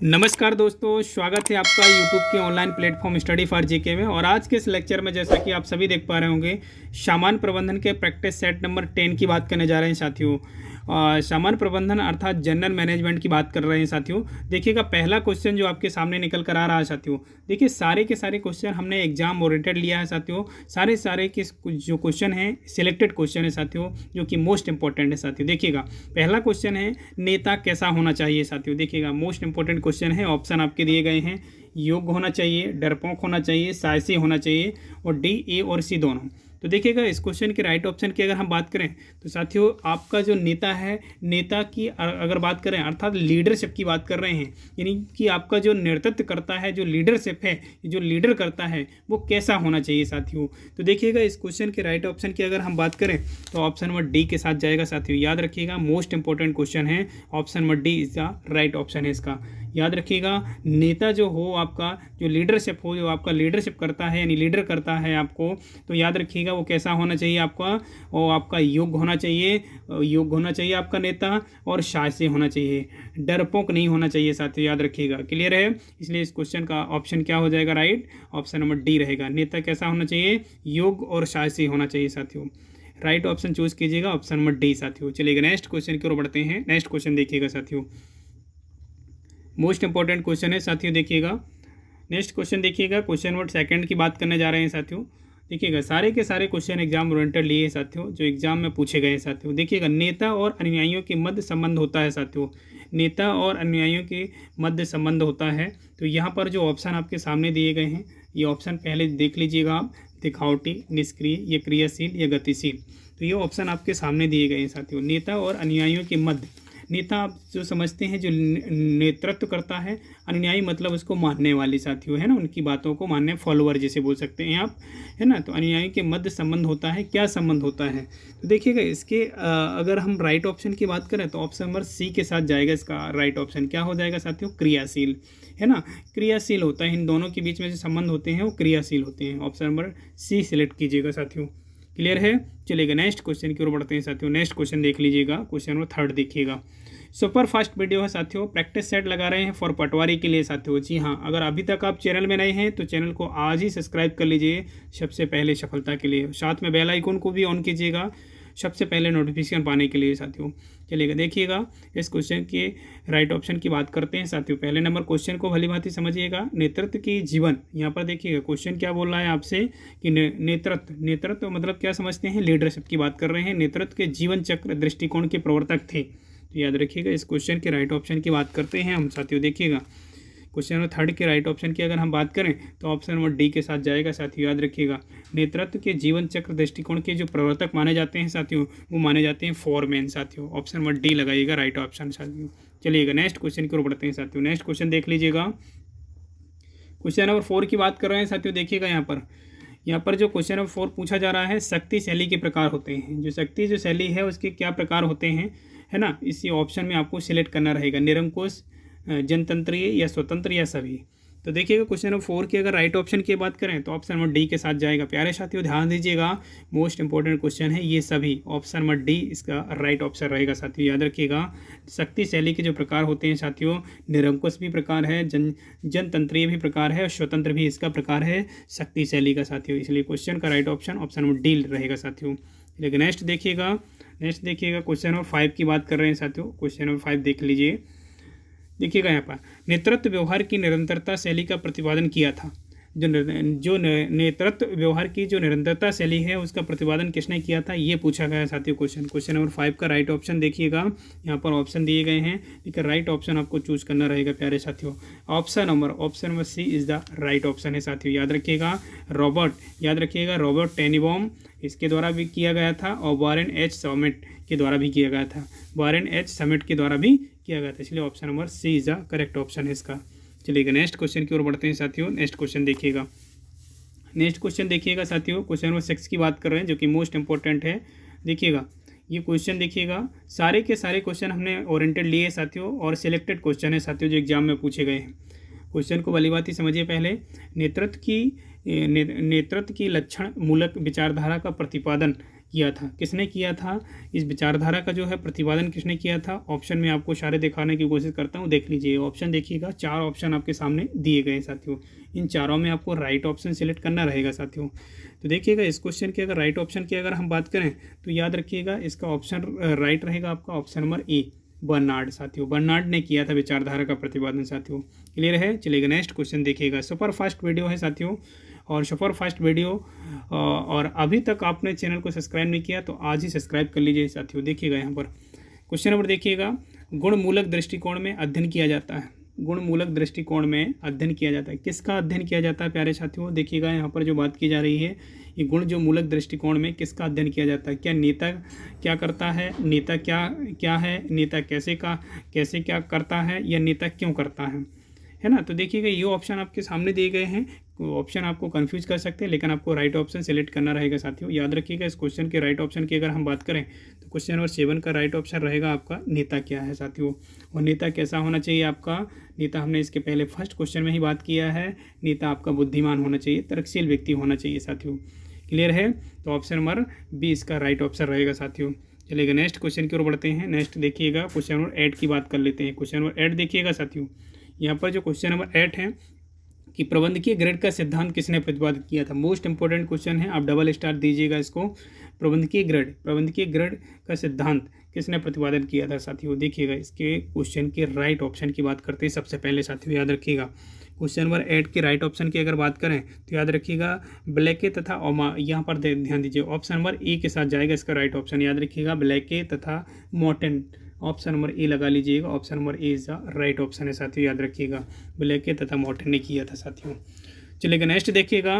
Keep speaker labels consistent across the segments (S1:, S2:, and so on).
S1: नमस्कार दोस्तों, स्वागत है आपका यूट्यूब के online platform study for GK में। और आज के इस लेक्चर में जैसा कि आप सभी देख पा रहे होंगे, सामान प्रबंधन के प्रैक्टिस सेट नंबर 10 की बात करने जा रहे हैं साथियों। सामान प्रबंधन अर्थात जनरल मैनेजमेंट की बात कर रहे हैं साथियों। देखिएगा, पहला क्वेश्चन जो आपके सामने निकल कर आ रहा है साथियों, देखिए सारे के सारे क्वेश्चन हमने एग्जाम ओरिएंटेड लिया है साथियों। सारे के जो क्वेश्चन हैं सिलेक्टेड क्वेश्चन है साथियों, जो कि मोस्ट इंपॉर्टेंट है साथियों। देखिएगा, पहला क्वेश्चन है नेता कैसा होना चाहिए साथियों। देखिएगा, मोस्ट इंपॉर्टेंट क्वेश्चन है। ऑप्शन आपके दिए गए हैं, योग्य होना चाहिए, डरपोक होना चाहिए, साहसी होना चाहिए, और डी, ए और सी दोनों। तो देखिएगा, इस क्वेश्चन के राइट ऑप्शन की अगर हम बात करें तो साथियों, आपका जो नेता है, नेता की अगर बात करें अर्थात लीडरशिप की बात कर रहे हैं, यानी कि आपका जो नेतृत्व करता है, जो लीडरशिप है, जो लीडर करता है, वो कैसा होना चाहिए साथियों। तो देखिएगा, इस क्वेश्चन के राइट ऑप्शन की अगर हम बात करें तो ऑप्शन नंबर डी के साथ जाएगा साथियों। याद रखिएगा, मोस्ट इंपॉर्टेंट क्वेश्चन है, option number D is the right option है इसका। याद रखिएगा, नेता जो हो आपका, जो लीडरशिप हो, जो आपका लीडरशिप करता है यानी लीडर करता है आपको, तो याद रखिएगा वो कैसा होना चाहिए आपका, और आपका योग्य होना चाहिए आपका नेता, और साहसी होना चाहिए, डरपोक नहीं होना चाहिए साथियों। याद रखिएगा, क्लियर है। इसलिए इस क्वेश्चन का ऑप्शन क्या हो जाएगा, राइट ऑप्शन नंबर डी रहेगा। नेता कैसा होना चाहिए, योग्य और साहसी होना चाहिए साथियों। राइट ऑप्शन चूज कीजिएगा, ऑप्शन नंबर डी साथियों। चलिएगा, नेक्स्ट क्वेश्चन की ओर बढ़ते हैं। नेक्स्ट क्वेश्चन देखिएगा साथियों, मोस्ट इंपॉर्टेंट क्वेश्चन है साथियों। देखिएगा, नेक्स्ट क्वेश्चन देखिएगा, क्वेश्चन नंबर सेकंड की बात करने जा रहे हैं साथियों। देखिएगा, सारे के सारे क्वेश्चन एग्जाम ओरिएंटेड लिए हैं साथियों, जो एग्जाम में पूछे गए हैं साथियों। देखिएगा, नेता और अनुयायियों के मध्य संबंध होता है साथियों। नेता और अनुयायियों के मध्य संबंध होता है। तो यहाँ पर जो ऑप्शन आपके सामने दिए गए हैं, ये ऑप्शन पहले देख लीजिएगा आप, दिखावटी, निष्क्रिय, या क्रियाशील, या गतिशील। तो ये ऑप्शन आपके सामने दिए गए हैं साथियों। नेता और अनुयायियों के मध्य, नेता आप जो समझते हैं जो नेतृत्व करता है, अनुयायी मतलब उसको मानने वाली साथियों, है ना, उनकी बातों को मानने, फॉलोअर जैसे बोल सकते हैं आप, है ना। तो अनुयायी के मध्य संबंध होता है, क्या संबंध होता है। तो देखिएगा, इसके अगर हम राइट ऑप्शन की बात करें तो ऑप्शन नंबर सी के साथ जाएगा। इसका राइट ऑप्शन क्या हो जाएगा साथियों, क्रियाशील, है ना, क्रियाशील होता है। इन दोनों के बीच में जो संबंध होते हैं वो क्रियाशील होते हैं। ऑप्शन नंबर सी सिलेक्ट कीजिएगा साथियों। क्लियर है। चलिएगा, नेक्स्ट क्वेश्चन की ओर बढ़ते हैं साथियों। नेक्स्ट क्वेश्चन देख लीजिएगा, क्वेश्चन नंबर थर्ड देखिएगा। सुपर फास्ट वीडियो है साथियों, प्रैक्टिस सेट लगा रहे हैं फॉर पटवारी के लिए साथियों। जी हाँ, अगर अभी तक आप चैनल में नए हैं तो चैनल को आज ही सब्सक्राइब कर लीजिए सबसे पहले सफलता के लिए। साथ में बेल आइकन को भी ऑन कीजिएगा सबसे पहले नोटिफिकेशन पाने के लिए साथियों। चलिएगा, देखिएगा, इस क्वेश्चन के राइट ऑप्शन की बात करते हैं साथियों। पहले नंबर क्वेश्चन को भली भांति समझिएगा। नेतृत्व की जीवन, यहाँ पर देखिएगा क्वेश्चन क्या बोल रहा है आपसे कि नेतृत्व मतलब क्या समझते हैं, लीडरशिप की बात कर रहे हैं। नेतृत्व के जीवन चक्र दृष्टिकोण के प्रवर्तक थे। तो याद रखिएगा, इस क्वेश्चन के राइट ऑप्शन की बात करते हैं हम साथियों। देखिएगा, क्वेश्चन नंबर थर्ड के राइट ऑप्शन की अगर हम बात करें तो ऑप्शन नंबर डी के साथ जाएगा साथियों। याद रखिएगा, नेतृत्व के जीवन चक्र दृष्टिकोण के जो प्रवर्तक माने जाते हैं साथियों, वो माने जाते हैं फोरमैन साथियों। ऑप्शन नंबर डी लगाइएगा राइट ऑप्शन साथियों। चलिएगा, नेक्स्ट क्वेश्चन की ओर बढ़ते हैं साथियों। नेक्स्ट क्वेश्चन देख लीजिएगा, क्वेश्चन नंबर 4 की बात कर रहे हैं साथियों। देखिएगा, यहाँ पर जो क्वेश्चन नंबर 4 पूछा जा रहा है, शक्ति शैली के प्रकार होते हैं। जो शैली है उसके क्या प्रकार होते हैं, है ना। इसी ऑप्शन में आपको सिलेक्ट करना रहेगा, निरंकुश, जनतंत्रीय, या स्वतंत्र, या सभी। तो देखिएगा, क्वेश्चन नंबर 4 की अगर राइट ऑप्शन की बात करें तो ऑप्शन नंबर डी के साथ जाएगा। प्यारे साथियों, ध्यान दीजिएगा, मोस्ट इंपॉर्टेंट क्वेश्चन है ये सभी। ऑप्शन नंबर डी इसका राइट ऑप्शन रहेगा साथियों। याद रखिएगा, शक्ति शैली के जो प्रकार होते हैं साथियों, निरंकुश भी प्रकार है, जनतंत्रीय भी प्रकार है, और स्वतंत्र भी इसका प्रकार है शक्ति शैली का साथियों। इसलिए क्वेश्चन का right option option number D रहेगा साथियों। लेकिन नेक्स्ट देखिएगा, क्वेश्चन नंबर 5 की बात कर रहे हैं साथियों। क्वेश्चन नंबर 5 देख लीजिए। देखिएगा, यहाँ पर नेतृत्व व्यवहार की निरंतरता शैली का प्रतिपादन किया था। जो नेतृत्व व्यवहार की जो निरंतरता शैली है उसका प्रतिपादन किसने किया था, ये पूछा गया है साथियों क्वेश्चन नंबर 5 का राइट ऑप्शन देखिएगा। यहाँ पर ऑप्शन दिए गए हैं, लेकिन राइट ऑप्शन आपको चूज करना रहेगा प्यारे साथियों। Option number C is the right option है साथियों। याद रखिएगा, रॉबर्ट टेनिबॉम इसके द्वारा भी किया गया था, और वारेन एच समिट के द्वारा भी किया गया था। इसलिए option number C is the correct option है इसका। चलिएगा, नेक्स्ट क्वेश्चन की ओर बढ़ते हैं साथियों। नेक्स्ट क्वेश्चन देखिएगा साथियों, क्वेश्चन नंबर 6 की बात कर रहे हैं, जो कि मोस्ट इंपॉर्टेंट है। देखिएगा, ये क्वेश्चन देखिएगा, सारे के सारे क्वेश्चन हमने ओरिएंटेड लिए साथियों, और सिलेक्टेड क्वेश्चन है साथियों जो एग्जाम में पूछे गए हैं। क्वेश्चन को भली बात ही समझिए। पहले, नेतृत्व की लक्षण मूलक विचारधारा का प्रतिपादन किया था। किसने किया था? इस विचारधारा का जो है प्रतिपादन किसने किया था? ऑप्शन में आपको सारे दिखाने की कोशिश करता हूँ, देख लीजिए। ऑप्शन देखिएगा, 4 ऑप्शन आपके सामने दिए गए हैं साथियों। इन चारों में आपको राइट ऑप्शन सिलेक्ट करना रहेगा साथियों। तो देखिएगा, इस क्वेश्चन के अगर राइट ऑप्शन की अगर हम बात करें तो याद रखिएगा, इसका ऑप्शन राइट रहेगा आपका ऑप्शन नंबर ए, बर्नार्ड साथियों। बर्नार्ड ने किया था विचारधारा का प्रतिपादन साथियों। क्लियर है? चलिएगा नेक्स्ट क्वेश्चन देखिएगा। सुपर फास्ट वीडियो है साथियों, और सुपर फास्ट वीडियो, और अभी तक आपने चैनल को सब्सक्राइब नहीं किया तो आज ही सब्सक्राइब कर लीजिए साथियों। देखिएगा यहाँ पर क्वेश्चन नंबर देखिएगा, गुणमूलक दृष्टिकोण में अध्ययन किया जाता है। गुणमूलक दृष्टिकोण में अध्ययन किया जाता है, किसका अध्ययन किया जाता है प्यारे साथियों? देखिएगा यहाँ पर जो बात की जा रही है, ये गुण जो मूलक दृष्टिकोण में किसका अध्ययन किया जाता है? क्या नेता क्या करता है, नेता क्या है, नेता कैसे क्या करता है, या नेता क्यों करता है ना? तो देखिएगा, ये ऑप्शन आपके सामने दिए गए हैं। ऑप्शन आपको कंफ्यूज कर सकते हैं, लेकिन आपको राइट ऑप्शन सेलेक्ट करना रहेगा साथियों। याद रखिएगा, इस क्वेश्चन के राइट ऑप्शन की अगर हम बात करें तो क्वेश्चन नंबर 7 का राइट ऑप्शन रहेगा आपका नेता क्या है साथियों। और नेता कैसा होना चाहिए आपका? नेता हमने इसके पहले फर्स्ट क्वेश्चन में ही बात किया है, नेता आपका बुद्धिमान होना चाहिए, तर्कशील व्यक्ति होना चाहिए साथियों। क्लियर है? तो ऑप्शन नंबर बी इसका राइट ऑप्शन रहेगा साथियों। चलिएगा नेक्स्ट क्वेश्चन की ओर बढ़ते हैं। नेक्स्ट देखिएगा, क्वेश्चन नंबर 8 की बात कर लेते हैं। क्वेश्चन नंबर 8 देखिएगा साथियों, यहाँ पर जो क्वेश्चन नंबर 8 है कि प्रबंधकीय ग्रेड का सिद्धांत किसने प्रतिपादित किया था? मोस्ट इंपॉर्टेंट क्वेश्चन है, आप डबल स्टार दीजिएगा इसको। प्रबंधकीय ग्रेड का सिद्धांत किसने प्रतिपादन किया था साथियों? देखिएगा, इसके क्वेश्चन के राइट ऑप्शन की बात करते हैं सबसे पहले साथियों। याद रखिएगा, क्वेश्चन नंबर 8 के राइट ऑप्शन की अगर बात करें तो याद रखिएगा, ब्लैके तथा ओमा, यहाँ पर ध्यान दीजिए, ऑप्शन नंबर ए के साथ जाएगा इसका राइट ऑप्शन। याद रखिएगा, ब्लैके तथा मॉर्टन, ऑप्शन नंबर ए लगा लीजिएगा। Option number A is the right option है साथियों। याद रखिएगा, ब्लैके तथा मॉर्टन ने किया था साथियों। चलिएगा नेक्स्ट देखिएगा,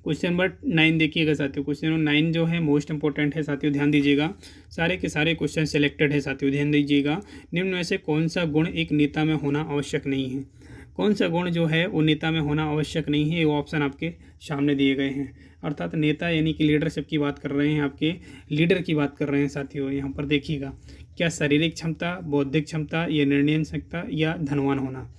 S1: क्वेश्चन नंबर 9 देखिएगा साथियों। क्वेश्चन नंबर 9 जो है मोस्ट इंपॉर्टेंट है साथियों, ध्यान दीजिएगा। सारे के सारे क्वेश्चन सिलेक्टेड है साथियों, ध्यान दीजिएगा। निम्न में से कौन सा गुण एक नेता में होना आवश्यक नहीं है? कौन सा गुण जो है वो नेता में होना आवश्यक नहीं है? वो ऑप्शन आपके सामने दिए गए हैं। अर्थात नेता यानी कि लीडरशिप की बात कर रहे हैं, आपके लीडर की बात कर रहे हैं साथियों। यहाँ पर देखिएगा, क्या शारीरिक क्षमता, बौद्धिक क्षमता, या निर्णय क्षमता, या धनवान होना?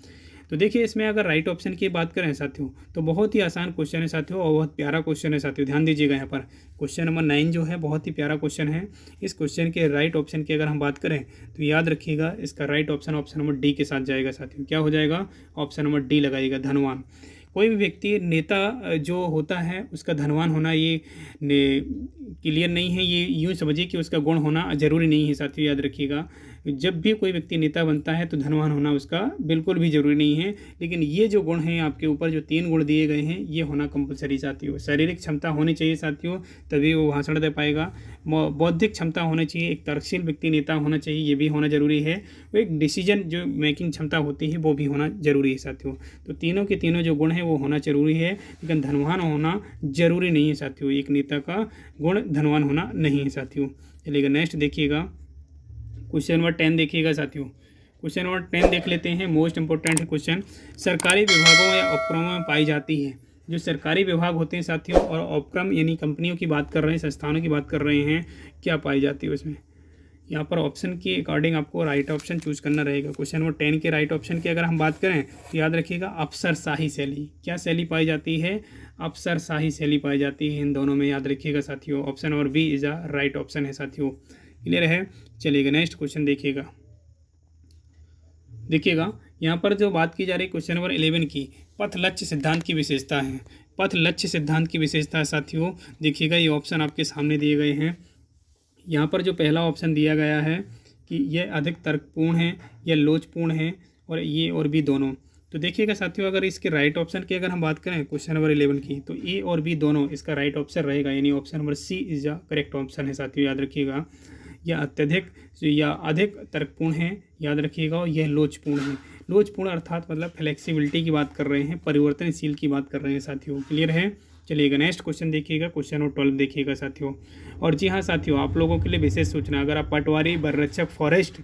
S1: तो देखिए, इसमें अगर राइट ऑप्शन की बात करें साथियों तो बहुत ही आसान क्वेश्चन है साथियों, और बहुत प्यारा क्वेश्चन है साथियों। ध्यान दीजिएगा, यहाँ पर क्वेश्चन नंबर 9 जो है बहुत ही प्यारा क्वेश्चन है। इस क्वेश्चन के राइट ऑप्शन की अगर हम बात करें तो याद रखिएगा, इसका right option option number D के साथ जाएगा साथियों। क्या हो जाएगा? ऑप्शन नंबर डी लगाइएगा, धनवान। कोई भी व्यक्ति नेता जो होता है उसका धनवान होना ये क्लियर नहीं है, ये यूँ समझिए कि उसका गुण होना ज़रूरी नहीं है साथियों। याद रखिएगा, जब भी कोई व्यक्ति नेता बनता है तो धनवान होना उसका बिल्कुल भी ज़रूरी नहीं है, लेकिन ये जो गुण हैं आपके ऊपर, जो 3 गुण दिए गए हैं, ये होना कंपलसरी साथियों। शारीरिक क्षमता होनी चाहिए साथियों, तभी वो भाषण दे पाएगा। बौद्धिक क्षमता होनी चाहिए, एक तर्कशील व्यक्ति नेता होना चाहिए, ये भी होना ज़रूरी है। वो एक डिसीजन जो मेकिंग क्षमता होती है वो भी होना ज़रूरी है साथियों। तो तीनों के तीनों जो गुण हैं वो होना ज़रूरी है, लेकिन धनवान होना ज़रूरी नहीं है साथियों। एक नेता का गुण धनवान होना नहीं है साथियों। चलिएगा नेक्स्ट देखिएगा, क्वेश्चन नंबर 10 देखिएगा साथियों। क्वेश्चन नंबर 10 देख लेते हैं, मोस्ट इंपॉर्टेंट है क्वेश्चन। सरकारी विभागों या उपक्रमों में पाई जाती है। जो सरकारी विभाग होते हैं साथियों और उपक्रम यानी कंपनियों की बात कर रहे हैं, संस्थानों की बात कर रहे हैं, क्या पाई जाती है उसमें? यहाँ पर ऑप्शन के अकॉर्डिंग आपको राइट ऑप्शन चूज करना रहेगा। क्वेश्चन नंबर 10 के राइट ऑप्शन की अगर हम बात करें तो याद रखिएगा, अफसरशाही शैली। क्या शैली पाई जाती है? अफसरशाही शैली पाई जाती है इन दोनों में। याद रखिएगा साथियों, option number B is a right option है साथियों। क्लियर है? चलिएगा नेक्स्ट क्वेश्चन देखिएगा, यहाँ पर जो बात की जा रही है क्वेश्चन नंबर 11 की, पथ लक्ष्य सिद्धांत की विशेषता है। पथ लक्ष्य सिद्धांत की विशेषता है साथियों, देखिएगा ये ऑप्शन आपके सामने दिए गए हैं। यहाँ पर जो पहला ऑप्शन दिया गया है कि यह अधिक तर्कपूर्ण है या लोचपूर्ण है, और ये और बी दोनों। तो देखिएगा साथियों, अगर इसके राइट ऑप्शन की अगर हम बात करें क्वेश्चन नंबर 11 की, तो ए और बी दोनों इसका राइट ऑप्शन रहेगा, यानी option number C is the correct option है साथियों। याद रखिएगा, यह अत्यधिक या अधिक तर्कपूर्ण है, याद रखिएगा, और यह लोचपूर्ण है। लोचपूर्ण अर्थात मतलब फ्लेक्सिबिलिटी की बात कर रहे हैं, परिवर्तनशील की बात कर रहे हैं साथियों। क्लियर है? चलिएगा नेक्स्ट क्वेश्चन देखिएगा, क्वेश्चन नंबर 12 देखिएगा साथियों। और जी हाँ साथियों, आप लोगों के लिए विशेष सूचना, अगर आप पटवारी, वन रक्षक, फॉरेस्ट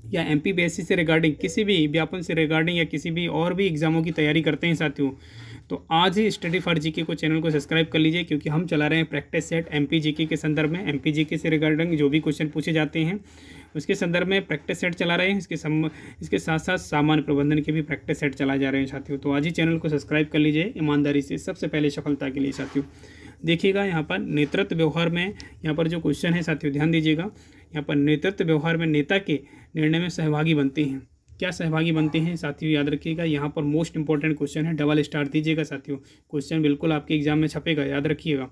S1: या एमपीपीएससी से रिगार्डिंग, किसी भी व्यापन से रिगार्डिंग या किसी भी और भी एग्जामों की तैयारी करते हैं साथियों, तो आज ही स्टडी फॉर जीके को चैनल को सब्सक्राइब कर लीजिए, क्योंकि हम चला रहे हैं प्रैक्टिस सेट एमपी जीके के संदर्भ में। एमपी जीके से रिगार्डिंग जो भी क्वेश्चन पूछे जाते हैं उसके संदर्भ में प्रैक्टिस सेट चला रहे हैं। इसके साथ साथ सामान्य प्रबंधन के भी प्रैक्टिस सेट चलाए जा रहे हैं साथियों। तो आज ही चैनल को सब्सक्राइब कर लीजिए ईमानदारी से, सबसे पहले सफलता के लिए साथियों। देखिएगा यहाँ पर नेतृत्व व्यवहार में, यहाँ पर जो क्वेश्चन है साथियों ध्यान दीजिएगा, यहाँ पर नेतृत्व व्यवहार में नेता के निर्णय में सहभागी बनते हैं। क्या सहभागी बनते हैं साथियों, याद रखिएगा। यहाँ पर मोस्ट इंपॉर्टेंट क्वेश्चन है, डबल स्टार दीजिएगा साथियों। क्वेश्चन बिल्कुल आपके एग्जाम में छपेगा, याद रखिएगा,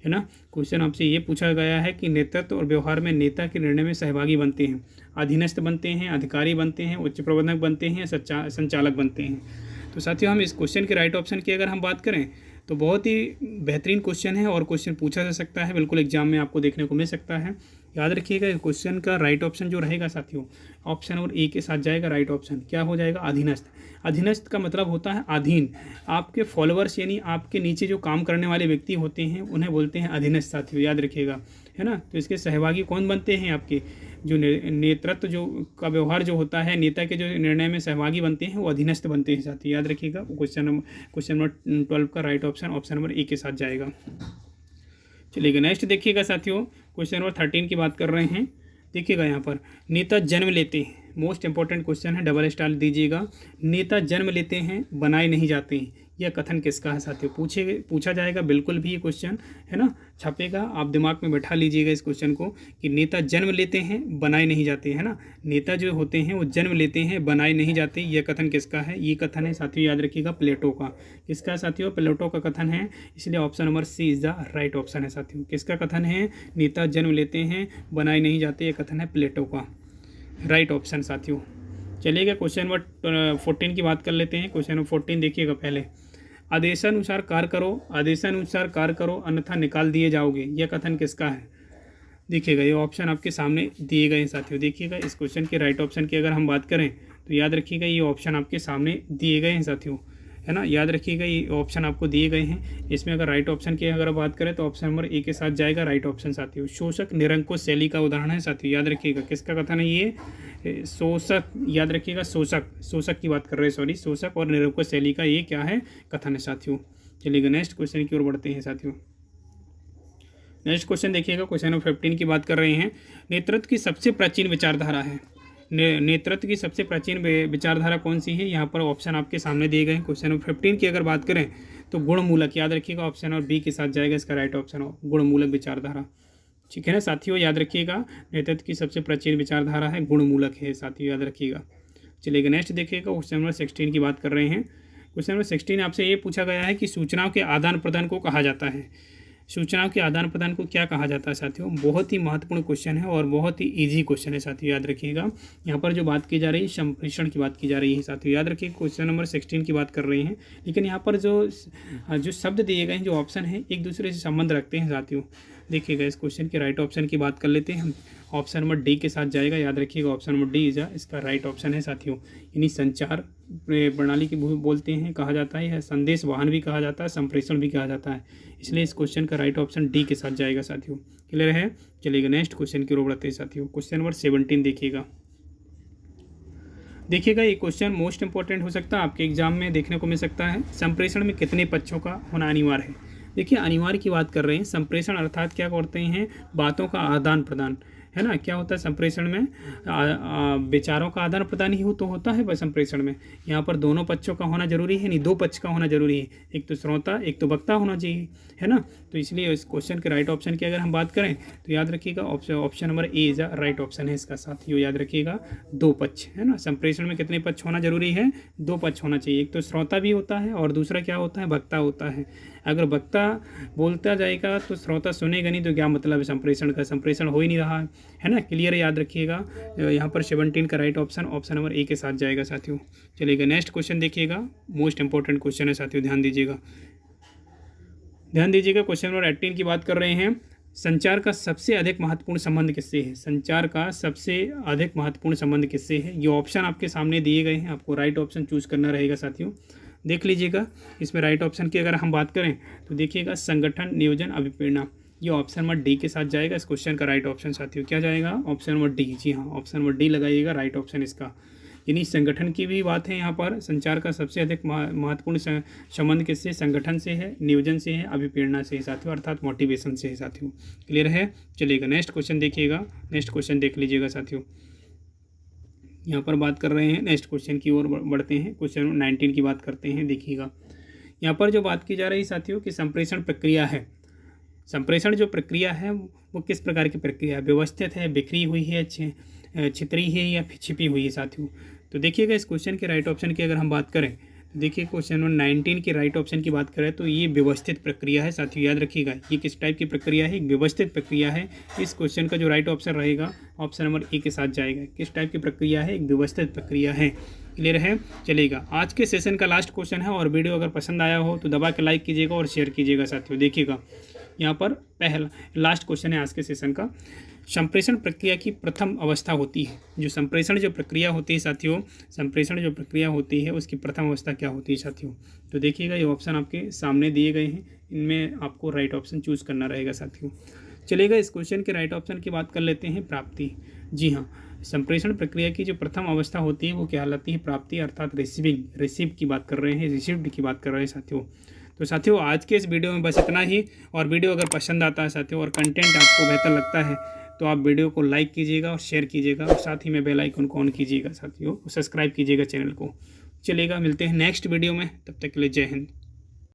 S1: है ना। क्वेश्चन आपसे ये पूछा गया है कि नेतृत्व और व्यवहार में नेता के निर्णय में सहभागी बनते हैं, अधीनस्थ बनते हैं, अधिकारी बनते हैं, उच्च प्रबंधक बनते हैं, संचालक बनते हैं। तो साथियों हम इस क्वेश्चन के राइट ऑप्शन की अगर हम बात करें तो बहुत ही बेहतरीन क्वेश्चन है और क्वेश्चन पूछा जा सकता है, बिल्कुल एग्जाम में आपको देखने को मिल सकता है। याद रखिएगा क्वेश्चन का राइट ऑप्शन जो रहेगा साथियों, ऑप्शन नंबर ए के साथ जाएगा राइट ऑप्शन। क्या हो जाएगा, अधीनस्थ। अधीनस्थ का मतलब होता है अधीन, आपके फॉलोअर्स यानी आपके नीचे जो काम करने वाले व्यक्ति होते हैं उन्हें बोलते हैं अधीनस्थ साथियों, याद रखिएगा, है ना। तो इसके सहभागी कौन बनते हैं, आपके जो नेतृत्व जो का व्यवहार जो होता है, नेता के जो निर्णय में सहभागी बनते हैं वो अधीनस्थ बनते हैं साथियों, याद रखिएगा। क्वेश्चन नंबर 12 का right option option number A के साथ जाएगा। चलिएगा नेक्स्ट देखिएगा साथियों, क्वेश्चन नंबर 13 की बात कर रहे हैं। देखिएगा यहाँ पर नेता जन्म लेते हैं, मोस्ट इंपॉर्टेंट क्वेश्चन है, डबल स्टार दीजिएगा। नेता जन्म लेते हैं, बनाए नहीं जाते हैं, यह कथन किसका है साथियों, पूछा जाएगा बिल्कुल भी ये क्वेश्चन, है ना, छपेगा। आप दिमाग में बैठा लीजिएगा इस क्वेश्चन को कि नेता जन्म लेते हैं, बनाए नहीं जाते, है ना। नेता जो होते हैं वो जन्म लेते हैं, बनाए नहीं जाते, यह कथन किसका है, ये कथन है साथियों, याद रखिएगा, प्लेटो का। किसका साथियों, प्लेटो का कथन है, इसलिए option number C is the right option है साथियों। किसका कथन है, नेता जन्म लेते हैं, बनाए नहीं जाते, यह कथन है प्लेटो का, राइट ऑप्शन साथियों। चलिएगा क्वेश्चन नंबर 14 की बात कर लेते हैं। क्वेश्चन नंबर 14 देखिएगा पहले, आदेशानुसार कार्य करो, आदेशानुसार कार्य करो अन्यथा निकाल दिए जाओगे, यह कथन किसका है। देखिएगा ये ऑप्शन आपके सामने दिए गए हैं साथियों। देखिएगा इस क्वेश्चन के राइट ऑप्शन की अगर हम बात करें तो याद रखिएगा ये ऑप्शन आपके सामने दिए गए हैं साथियों, है ना। याद रखिएगा ये ऑप्शन आपको दिए गए हैं। इसमें अगर राइट ऑप्शन की अगर बात करें तो ऑप्शन नंबर ए के साथ जाएगा राइट ऑप्शन साथियों। शोषक निरंकुश शैली का उदाहरण है साथियों, याद रखिएगा। किसका कथन है ये, शोषक, याद रखिएगा, शोषक की बात कर रहे हैं, सॉरी, शोषक और निरंकुश शैली का ये क्या है, कथन है साथियों। चलिएगा नेक्स्ट क्वेश्चन की ओर बढ़ते हैं साथियों। नेक्स्ट क्वेश्चन देखिएगा, क्वेश्चन नंबर 15 की बात कर रहे हैं। नेतृत्व की सबसे प्राचीन विचारधारा है, नेतृत्व की सबसे प्राचीन विचारधारा कौन सी है, यहाँ पर ऑप्शन आपके सामने दिए गए हैं। क्वेश्चन नंबर 15 की अगर बात करें तो गुणमूलक, याद रखिएगा, ऑप्शन और बी के साथ जाएगा इसका राइट ऑप्शन, गुणमूलक विचारधारा। ठीक है ना साथियों, याद रखिएगा, नेतृत्व की सबसे प्राचीन विचारधारा है गुणमूलक है साथियों, याद रखिएगा। चलिएगा नेक्स्ट देखिएगा, क्वेश्चन नंबर 16 की बात कर रहे हैं। क्वेश्चन नंबर 16 आपसे ये पूछा गया है कि सूचनाओं के आदान प्रदान को कहा जाता है, सूचनाओं के आदान प्रदान को क्या कहा जाता है साथियों। बहुत ही महत्वपूर्ण क्वेश्चन है और बहुत ही इजी क्वेश्चन है साथियों, याद रखिएगा। यहाँ पर जो बात की जा रही है संप्रेषण की बात की जा रही है साथियों, याद रखिए। क्वेश्चन नंबर 16 की बात कर रहे हैं, लेकिन यहाँ पर जो शब्द दिए गए हैं, जो ऑप्शन है, एक दूसरे से संबंध रखते हैं साथियों। देखिएगा इस क्वेश्चन के राइट ऑप्शन की बात कर लेते हैं हम, ऑप्शन नंबर डी के साथ जाएगा, याद रखिएगा, ऑप्शन नंबर डी इज इसका राइट ऑप्शन है साथियों। यानी संचार प्रणाली की बोलते हैं, कहा जाता है, संदेश वाहन भी कहा जाता है, संप्रेषण भी कहा जाता है, इसलिए इस क्वेश्चन का राइट ऑप्शन डी के साथ जाएगा साथियों। क्लियर है। चलिएगा नेक्स्ट क्वेश्चन की ओर बढ़ते हैं साथियों। क्वेश्चन नंबर 17 देखिएगा। देखिएगा ये क्वेश्चन मोस्ट इंपॉर्टेंट हो सकता है, आपके एग्जाम में देखने को मिल सकता है। संप्रेषण में कितने पक्षों का होना अनिवार्य है। देखिए अनिवार्य की बात कर रहे हैं, संप्रेषण अर्थात क्या करते हैं, बातों का आदान प्रदान, है ना। क्या होता है संप्रेषण में, विचारों का आदान प्रदान ही तो होता है बस संप्रेषण में। यहाँ पर दोनों पक्षों का होना जरूरी है, नहीं, दो पक्ष का होना जरूरी है, एक तो श्रोता एक तो वक्ता होना चाहिए, है ना। तो इसलिए इस क्वेश्चन के राइट ऑप्शन की अगर हम बात करें तो याद रखिएगा option number A is right option है इसका साथियों, याद रखिएगा, दो पक्ष, है ना। संप्रेषण में कितने पक्ष होना जरूरी है, दो पक्ष होना चाहिए, एक तो श्रोता भी होता है और दूसरा क्या होता है, वक्ता होता है। अगर वक्ता बोलता जाएगा तो श्रोता सुनेगा नहीं, तो क्या मतलब है संप्रेषण का, संप्रेषण हो ही नहीं रहा है ना। क्लियर है, याद रखिएगा। यहाँ पर 17 का right option option number A के साथ जाएगा साथियों। चलिएगा नेक्स्ट क्वेश्चन देखिएगा, मोस्ट इंपॉर्टेंट क्वेश्चन है साथियों, ध्यान दीजिएगा, ध्यान दीजिएगा। क्वेश्चन नंबर 18 की बात कर रहे हैं। संचार का सबसे अधिक महत्वपूर्ण संबंध किससे है, संचार का सबसे अधिक महत्वपूर्ण संबंध किससे है। ये ऑप्शन आपके सामने दिए गए हैं, आपको राइट ऑप्शन चूज करना रहेगा साथियों। देख लीजिएगा इसमें राइट ऑप्शन की अगर हम बात करें तो देखिएगा संगठन, नियोजन, अभिप्रेरणा, ये ऑप्शन नंबर डी के साथ जाएगा इस क्वेश्चन का राइट ऑप्शन साथियों। क्या जाएगा, ऑप्शन नंबर डी, जी हाँ, ऑप्शन नंबर डी लगाइएगा राइट ऑप्शन इसका। यानी संगठन की भी बात है यहाँ पर, संचार का सबसे अधिक महत्वपूर्ण संबंध किससे, संगठन से है, नियोजन से है, अभिप्रेरणा से है साथियों, अर्थात मोटिवेशन से है साथियों। क्लियर है। चलिएगा नेक्स्ट क्वेश्चन देखिएगा, नेक्स्ट क्वेश्चन देख लीजिएगा साथियों। यहाँ पर बात कर रहे हैं, नेक्स्ट क्वेश्चन की ओर बढ़ते हैं। क्वेश्चन 19 की बात करते हैं। देखिएगा यहाँ पर जो बात की जा रही है साथियों कि संप्रेषण प्रक्रिया है, संप्रेषण जो प्रक्रिया है वो किस प्रकार की प्रक्रिया है, व्यवस्थित है, बिखरी हुई है, छितरी है या छिपी हुई है साथियों। तो देखिएगा इस क्वेश्चन के राइट ऑप्शन की अगर हम बात करें तो देखिए क्वेश्चन नंबर 19 की राइट ऑप्शन की बात करें तो ये व्यवस्थित प्रक्रिया है साथियों। याद रखिएगा ये किस टाइप की प्रक्रिया है, एक व्यवस्थित प्रक्रिया है। इस क्वेश्चन का जो राइट ऑप्शन रहेगा ऑप्शन नंबर ए के साथ जाएगा। किस टाइप की प्रक्रिया है, एक व्यवस्थित प्रक्रिया है। क्लियर है, चलेगा। आज के सेशन का लास्ट क्वेश्चन है और वीडियो अगर पसंद आया हो तो दबा के लाइक कीजिएगा और शेयर कीजिएगा साथियों। देखिएगा यहाँ पर पहला लास्ट क्वेश्चन है आज के सेशन का। संप्रेषण प्रक्रिया की प्रथम अवस्था होती है, जो संप्रेषण जो प्रक्रिया होती है साथियों, संप्रेषण जो प्रक्रिया होती है उसकी प्रथम अवस्था क्या होती है साथियों। तो देखिएगा ये ऑप्शन आपके सामने दिए गए हैं, इनमें आपको राइट ऑप्शन चूज़ करना रहेगा साथियों। चलेगा इस क्वेश्चन के राइट ऑप्शन की बात कर लेते हैं, प्राप्ति। जी हाँ, संप्रेषण प्रक्रिया की जो प्रथम अवस्था होती है वो कहलाती है प्राप्ति, अर्थात रिसीव की बात कर रहे हैं, रिसीव्ड की बात कर रहे हैं साथियों। तो साथियों आज के इस वीडियो में बस इतना ही। और वीडियो अगर पसंद आता है साथियों और कंटेंट आपको बेहतर लगता है तो आप वीडियो को लाइक कीजिएगा और शेयर कीजिएगा और साथ ही में बेल आइकन को ऑन कीजिएगा साथियों, सब्सक्राइब कीजिएगा चैनल को। चलेगा, मिलते हैं नेक्स्ट वीडियो में, तब तक के लिए जय हिंद।